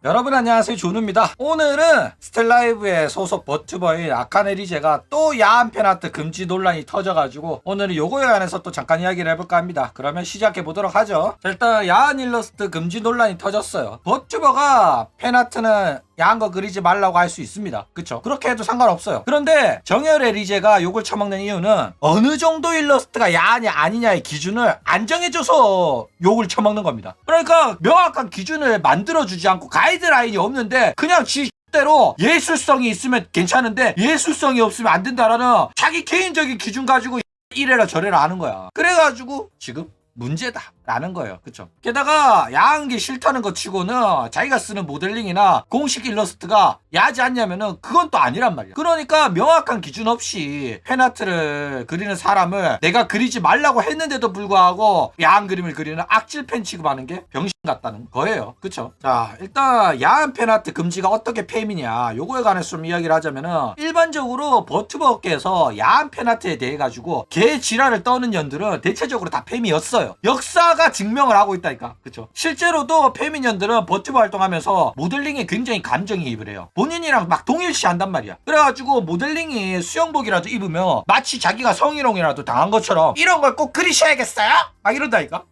여러분 안녕하세요, 준우입니다. 오늘은 스텔라이브의 소속 버튜버인 아카네 리제가 또 야한 팬아트 금지 논란이 터져가지고 오늘은 요거에 관해서 또 잠깐 이야기를 해볼까 합니다. 그러면 시작해 보도록 하죠. 자, 일단 야한 일러스트 금지 논란이 터졌어요. 버튜버가 팬아트는 야한 거 그리지 말라고 할 수 있습니다. 그쵸? 그렇게 해도 상관없어요. 그런데 정열의 리제가 욕을 처먹는 이유는 어느 정도 일러스트가 야하냐 아니냐의 기준을 안 정해줘서 욕을 처먹는 겁니다. 그러니까 명확한 기준을 만들어주지 않고 가이드라인이 없는데 그냥 지대로 예술성이 있으면 괜찮은데 예술성이 없으면 안 된다라는 자기 개인적인 기준 가지고 이래라 저래라 하는 거야. 그래가지고 지금 문제다 라는 거예요. 그쵸? 게다가 야한 게 싫다는 것 치고는 자기가 쓰는 모델링이나 공식 일러스트가 야하지 않냐면은 그건 또 아니란 말이야. 그러니까 명확한 기준 없이 팬아트를 그리는 사람을 내가 그리지 말라고 했는데도 불구하고 야한 그림을 그리는 악질 팬 취급하는 게 병신 같다는 거예요. 그쵸? 자, 일단 야한 팬아트 금지가 어떻게 폐임이냐 요거에 관해서 좀 이야기를 하자면은 일반적으로 버튜버 업계에서 야한 팬아트에 대해 가지고 개 지랄을 떠는 년들은 대체적으로 다 폐임이었어요. 역사가 증명을 하고 있다니까. 그쵸? 실제로도 페미년들은 버튜버 활동하면서 모델링에 굉장히 감정이입을 해요. 본인이랑 막 동일시 한단 말이야. 그래가지고 모델링이 수영복이라도 입으면 마치 자기가 성희롱이라도 당한 것처럼 이런 걸 꼭 그리셔야겠어요? 막 이런다니까.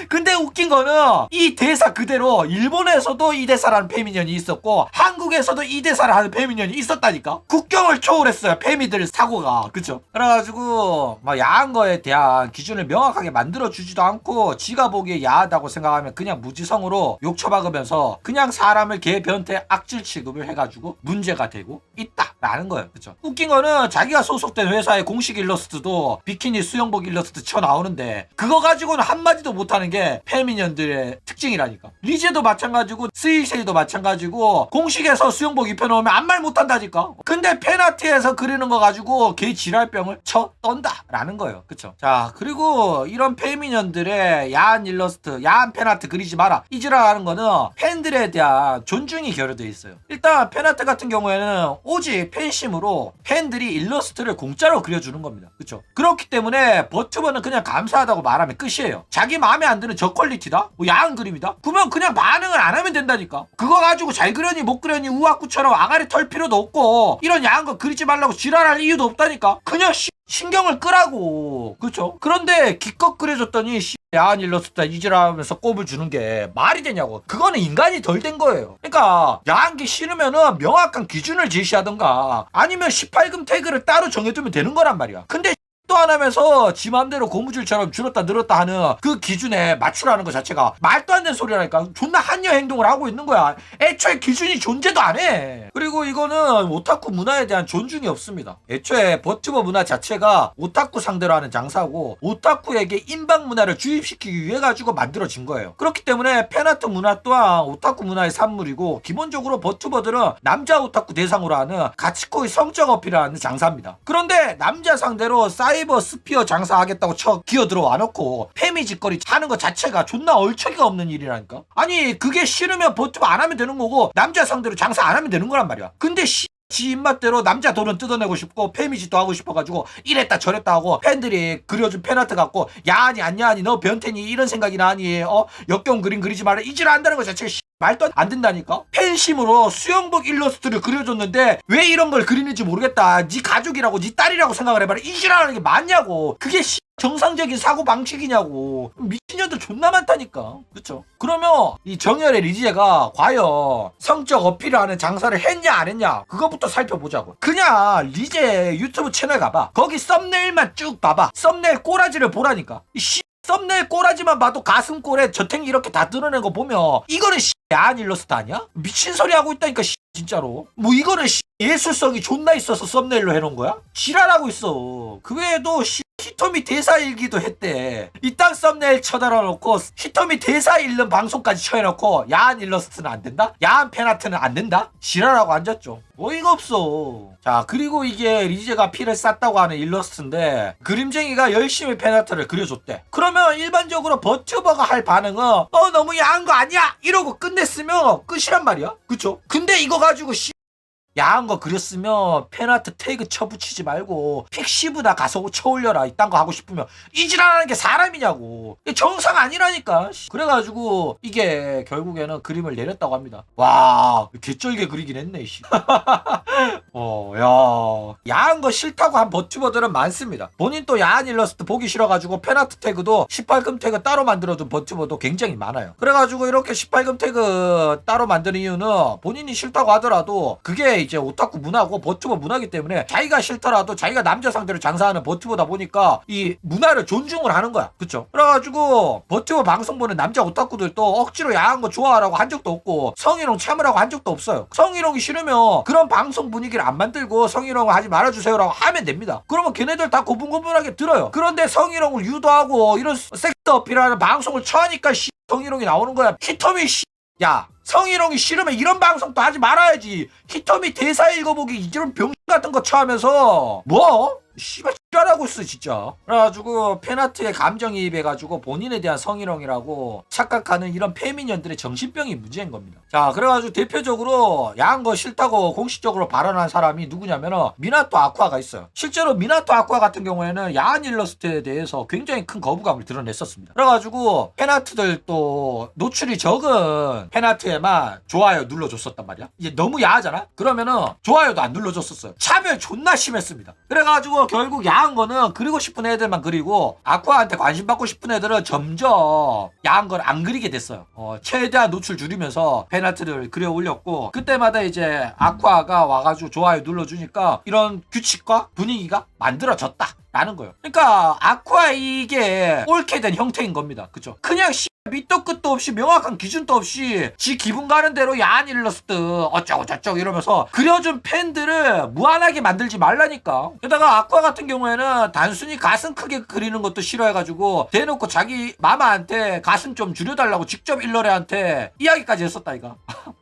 근데 웃긴 거는 이 대사 그대로 일본에서도 이 대사라는 페미년이 있었고 한국에서도 이 대사를 하는 페미년이 있었다니까. 국경을 초월했어요, 페미들 사고가. 그쵸? 그래가지고 막 야한 거에 대한 기준을 명확하게 만들어주지도 않고 지가 보기에 야하다고 생각하면 그냥 무지성으로 욕 처박으면서 그냥 사람을 개 변태 악질 취급을 해가지고 문제가 되고 있다라는 거예요. 그쵸? 웃긴 거는 자기가 소속된 회사의 공식 일러스트도 비키니 수영복 일러스트 쳐 나오는데 그거 가지고는 한마디도 못하는 게 페미년들의 특징이라니까. 리제도 마찬가지고 스위셀도 마찬가지고 공식에서 수영복 입혀놓으면 아무 말 못한다니까. 근데 팬아트에서 그리는 거 가지고 개 지랄병을 쳐 떤다 라는 거예요. 그쵸? 자, 그리고 이런 페미년들의 야한 일러스트, 야한 팬아트 그리지 마라 이지랄하는 거는 팬들에 대한 존중이 결여되어 있어요. 일단 팬아트 같은 경우에는 오직 팬심으로 팬들이 일러스트를 공짜로 그려주는 겁니다. 그쵸? 그렇기 때문에 버튜버는 그냥 감사하다고 말하면 끝이에요. 자기 마음에 안 드는 저퀄리티다? 뭐 야한 그림이다? 그러면 그냥 반응을 안 하면 된다니까. 그거 가지고 잘 그려니 못 그려니 우악구처럼 아가리 털 필요도 없고 이런 야한 거 그리지 말라고 지랄할 이유도 없다니까. 그냥 신경을 끄라고. 그쵸? 그런데 기껏 그려줬더니 야한 일러스트다 이지랄하면서 꼽을 주는 게 말이 되냐고. 그거는 인간이 덜 된 거예요. 그러니까 야한 게 싫으면은 명확한 기준을 제시하던가 아니면 18금 태그를 따로 정해두면 되는 거란 말이야. 근데 또 안 하면서 지 맘대로 고무줄처럼 줄었다 늘었다 하는 그 기준에 맞추라는 것 자체가 말도 안 되는 소리라니까. 존나 한여 행동을 하고 있는 거야. 애초에 기준이 존재도 안 해. 그리고 이거는 오타쿠 문화에 대한 존중이 없습니다. 애초에 버튜버 문화 자체가 오타쿠 상대로 하는 장사고 오타쿠에게 인방 문화를 주입시키기 위해 가지고 만들어진 거예요. 그렇기 때문에 팬아트 문화 또한 오타쿠 문화의 산물이고 기본적으로 버튜버들은 남자 오타쿠 대상으로 하는 가치코의 성적 어필을 하는 장사입니다. 그런데 남자 상대로 사이버 스피어 장사하겠다고 기어 들어와 놓고 페미 짓거리 하는 것 자체가 존나 얼척이가 없는 일이라니까. 아니 그게 싫으면 버튜버 안 하면 되는 거고 남자 상대로 장사 안 하면 되는 거란 말이야. 근데 지 입맛대로 남자 돈은 뜯어내고 싶고 페미짓도 하고 싶어가지고 이랬다 저랬다 하고 팬들이 그려준 팬아트 갖고 야하니 안 야하니 너 변태니 이런 생각이 나니 역겨운 그림 그리지 마라 이지랄 한다는 거 자체가 말도 안 된다니까. 팬심으로 수영복 일러스트를 그려줬는데 왜 이런 걸 그리는지 모르겠다. 네 가족이라고 네 딸이라고 생각을 해봐라. 이지랄하는 게 맞냐고. 그게 정상적인 사고 방식이냐고. 미친년들 존나 많다니까. 그쵸? 그러면 이 정열의 리제가 과연 성적 어필을 하는 장사를 했냐 안 했냐 그거부터 살펴보자고. 그냥 리제 유튜브 채널 가봐. 거기 썸네일만 쭉 봐봐. 썸네일 꼬라지를 보라니까. 썸네일 꼬라지만 봐도 가슴골에 저탱이 이렇게 다 드러낸 거 보면 이거는 야한 일러스트 아니야? 미친 소리 하고 있다니까 진짜로. 뭐 이거는 예술성이 존나 있어서 썸네일로 해놓은 거야? 지랄하고 있어. 그 외에도 히토미 대사 읽기도 했대. 이딴 썸네일 쳐달아 놓고 히토미 대사 읽는 방송까지 쳐해놓고 야한 일러스트는 안 된다? 야한 팬아트는 안 된다? 지랄하고 앉았죠. 어이가 없어. 자, 그리고 이게 리제가 피를 쌌다고 하는 일러스트인데 그림쟁이가 열심히 팬아트를 그려줬대. 그러면 일반적으로 버튜버가 할 반응은 너무 야한 거 아니야? 이러고 끝냈으면 끝이란 말이야. 그쵸? 근데 이거 가지고 야한 거 그렸으면 팬아트 태그 쳐붙이지 말고 픽시브나 가서 쳐올려라. 이딴 거 하고 싶으면 이질하는 게 사람이냐고. 이게 정상 아니라니까. 그래가지고 이게 결국에는 그림을 내렸다고 합니다. 와, 개쩔게 그리긴 했네. 야한 거 싫다고 한 버튜버들은 많습니다. 본인 또 야한 일러스트 보기 싫어가지고 팬아트 태그도 18금 태그 따로 만들어둔 버튜버도 굉장히 많아요. 그래가지고 이렇게 18금 태그 따로 만드는 이유는 본인이 싫다고 하더라도 그게 이제 오타쿠 문화고 버튜버 문화기 때문에 자기가 싫더라도 자기가 남자 상대로 장사하는 버튜버다 보니까 이 문화를 존중을 하는 거야. 그쵸? 그래가지고 버튜버 방송 보는 남자 오타쿠들도 억지로 야한 거 좋아하라고 한 적도 없고 성희롱 참으라고 한 적도 없어요. 성희롱이 싫으면 그런 방송 분위기를 안 만들고 성희롱을 하지 말아주세요라고 하면 됩니다. 그러면 걔네들 다 고분고분하게 들어요. 그런데 성희롱을 유도하고 이런 섹스 어필하는 방송을 쳐하니까 성희롱이 나오는 거야. 히토미 야, 성희롱이 싫으면 이런 방송도 하지 말아야지. 히토미 대사 읽어보기 이런 병 같은 거 쳐하면서 뭐? 씨발 X라고 있어 진짜. 그래가지고 팬아트에 감정이입해가지고 본인에 대한 성희롱이라고 착각하는 이런 페미년들의 정신병이 문제인 겁니다. 자, 그래가지고 대표적으로 야한 거 싫다고 공식적으로 발언한 사람이 누구냐면은 미나토 아쿠아가 있어요. 실제로 미나토 아쿠아 같은 경우에는 야한 일러스트에 대해서 굉장히 큰 거부감을 드러냈었습니다. 그래가지고 팬아트들 또 노출이 적은 팬아트에만 좋아요 눌러줬었단 말이야. 이제 너무 야하잖아? 그러면은 좋아요도 안 눌러줬었어요. 차별 존나 심했습니다. 그래가지고 결국 야한 거는 그리고 싶은 애들만 그리고 아쿠아한테 관심 받고 싶은 애들은 점점 야한 걸 안 그리게 됐어요. 최대한 노출 줄이면서 팬아트를 그려 올렸고 그때마다 이제 아쿠아가 와가지고 좋아요 눌러주니까 이런 규칙과 분위기가 만들어졌다 라는 거예요. 그러니까 아쿠아 이게 옳게 된 형태인 겁니다. 그쵸? 그냥 밑도 끝도 없이 명확한 기준도 없이 지 기분 가는 대로 야한 일러스트 어쩌고 저쩌고 이러면서 그려준 팬들을 무한하게 만들지 말라니까. 게다가 아쿠아 같은 경우에는 단순히 가슴 크게 그리는 것도 싫어해가지고 대놓고 자기 마마한테 가슴 좀 줄여달라고 직접 일러레한테 이야기까지 했었다 이가.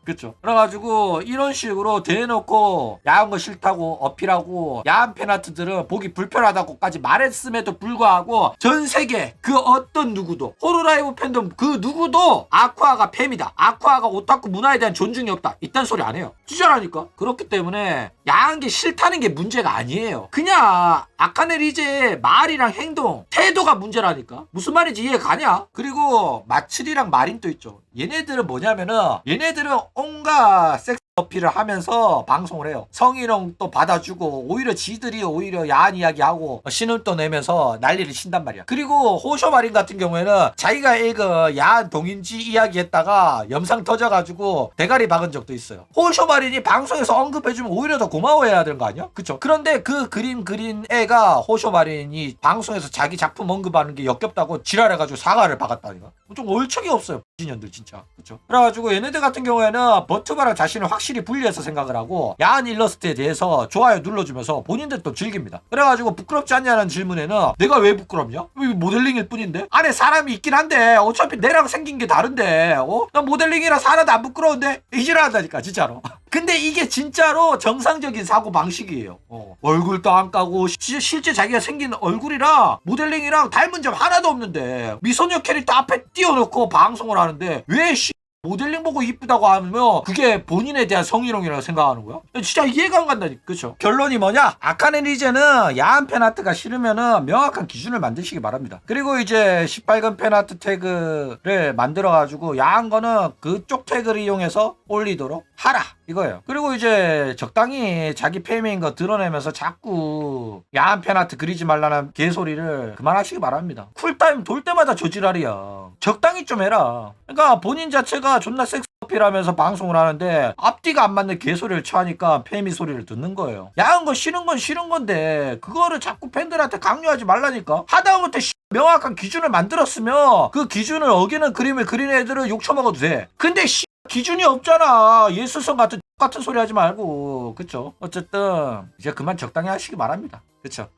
그쵸? 그래가지고 이런 식으로 대놓고 야한 거 싫다고 어필하고 야한 팬아트들은 보기 불편하다고까지 말했음에도 불구하고 전 세계 그 어떤 누구도 호로라이브 팬덤 그 누구도 아쿠아가 팸이다, 아쿠아가 오타쿠 문화에 대한 존중이 없다 이딴 소리 안 해요. 진짜라니까. 그렇기 때문에 야한 게 싫다는 게 문제가 아니에요. 그냥 아카네 리제의 말이랑 행동 태도가 문제라니까. 무슨 말인지 이해 가냐? 그리고 마츠리랑 마린도 있죠. 얘네들은 뭐냐면은 얘네들은 온갖 섹스 어필을 하면서 방송을 해요. 성희롱 또 받아주고 오히려 지들이 오히려 야한 이야기하고 신음도 내면서 난리를 친단 말이야. 그리고 호쇼마린 같은 경우에는 자기가 읽은 야한 동인지 이야기했다가 영상 터져가지고 대가리 박은 적도 있어요. 호쇼마린이 방송에서 언급해주면 오히려 더 고마워해야 되는 거 아니야? 그쵸? 그런데 그 그림 그린 애가 호쇼마린이 방송에서 자기 작품 언급하는 게 역겹다고 지랄해가지고 사과를 박았다니까. 좀 얼척이 없어요 진년들 진짜. 그쵸? 그래가지고 얘네들 같은 경우에는 버튜버랑 자신을 확실히 분리해서 생각을 하고 야한 일러스트에 대해서 좋아요 눌러주면서 본인들도 즐깁니다. 그래가지고 부끄럽지 않냐는 질문에는 내가 왜 부끄럽냐? 모델링일 뿐인데? 안에 사람이 있긴 한데 어차피 내랑 생긴 게 다른데 난 모델링이라 하나도 안 부끄러운데? 이질한다니까 진짜로. 근데 이게 진짜로 정상적인 사고 방식이에요. 얼굴도 안 까고 실제 자기가 생긴 얼굴이랑 모델링이랑 닮은 점 하나도 없는데 미소녀 캐릭터 앞에 띄워놓고 방송을 하는데 왜 모델링 보고 이쁘다고 하면 그게 본인에 대한 성희롱이라고 생각하는 거야? 진짜 이해가 안 간다니까. 그쵸? 결론이 뭐냐? 아카네 리제는 야한 팬아트가 싫으면은 명확한 기준을 만드시기 바랍니다. 그리고 이제 18금 팬아트 태그를 만들어가지고 야한 거는 그쪽 태그를 이용해서 올리도록 하라 이거예요. 그리고 이제 적당히 자기 페미인 거 드러내면서 자꾸 야한 팬아트 그리지 말라는 개소리를 그만하시기 바랍니다. 쿨타임 돌 때마다 저지랄이야. 적당히 좀 해라. 그러니까 본인 자체가 존나 섹스 어필하면서 방송을 하는데 앞뒤가 안 맞는 개소리를 쳐하니까 페미 소리를 듣는 거예요. 야한 거 싫은 건 싫은 건데 그거를 자꾸 팬들한테 강요하지 말라니까. 하다못해 명확한 기준을 만들었으면 그 기준을 어기는 그림을 그리는 애들은 욕 처먹어도 돼. 근데 기준이 없잖아. 예술성 같은 소리 하지 말고. 그쵸? 어쨌든 이제 그만 적당히 하시기 바랍니다. 그쵸?